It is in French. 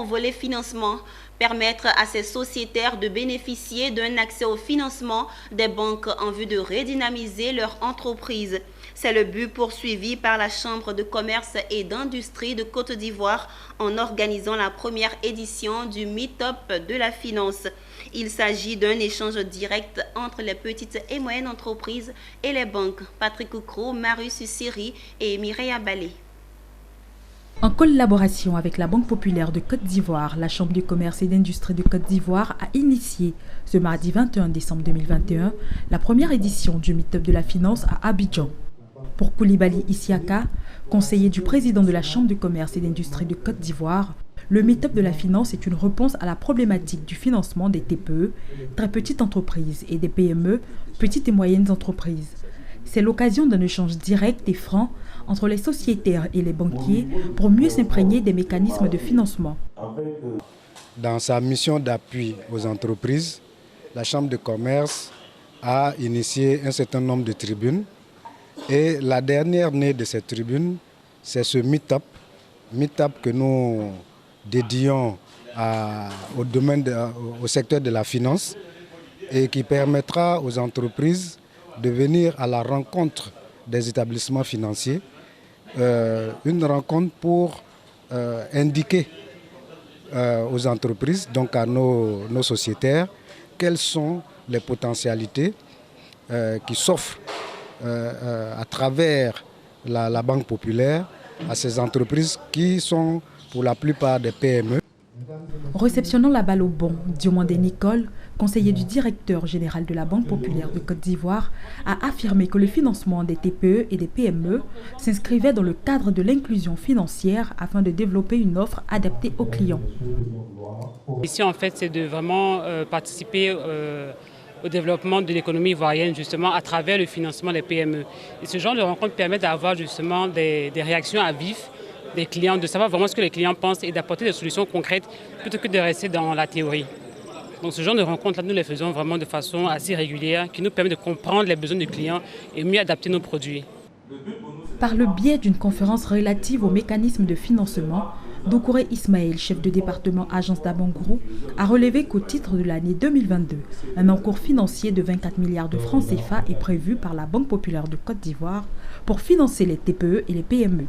Volet financement, permettre à ces sociétaires de bénéficier d'un accès au financement des banques en vue de redynamiser leur entreprise. C'est le but poursuivi par la Chambre de commerce et d'industrie de Côte d'Ivoire en organisant la première édition du Meet-up de la finance. Il s'agit d'un échange direct entre les petites et moyennes entreprises et les banques. Patrick Koukro, Marius Siri et Mireya Balé. En collaboration avec la Banque populaire de Côte d'Ivoire, la Chambre de commerce et d'industrie de Côte d'Ivoire a initié ce mardi 21 décembre 2021 la première édition du Meet-up de la finance à Abidjan. Pour Koulibaly Issiaka, conseiller du président de la Chambre de commerce et d'industrie de Côte d'Ivoire, le Meet-up de la finance est une réponse à la problématique du financement des TPE, très petites entreprises, et des PME, petites et moyennes entreprises. C'est l'occasion d'un échange direct et franc entre les sociétaires et les banquiers pour mieux s'imprégner des mécanismes de financement. Dans sa mission d'appui aux entreprises, la Chambre de commerce a initié un certain nombre de tribunes. Et la dernière née de cette tribune, c'est ce Meet-up que nous dédions au secteur de la finance et qui permettra aux entreprises de venir à la rencontre des établissements financiers, une rencontre pour indiquer aux entreprises, donc à nos sociétaires, quelles sont les potentialités qui s'offrent à travers la Banque populaire à ces entreprises qui sont pour la plupart des PME. Réceptionnant la balle au bon, Diomandé Nicole, conseiller du directeur général de la Banque populaire de Côte d'Ivoire, a affirmé que le financement des TPE et des PME s'inscrivait dans le cadre de l'inclusion financière afin de développer une offre adaptée aux clients. Ici, en fait, c'est de vraiment participer au développement de l'économie ivoirienne, justement, à travers le financement des PME. Et ce genre de rencontre permet d'avoir justement des réactions à vif des clients, de savoir vraiment ce que les clients pensent et d'apporter des solutions concrètes plutôt que de rester dans la théorie. Donc ce genre de rencontres-là, nous les faisons vraiment de façon assez régulière, qui nous permet de comprendre les besoins du client et mieux adapter nos produits. Par le biais d'une conférence relative aux mécanismes de financement, Doucouré Ismaël, chef de département Agence d'Abangourou, a relevé qu'au titre de l'année 2022, un encours financier de 24 milliards de francs CFA est prévu par la Banque populaire de Côte d'Ivoire pour financer les TPE et les PME.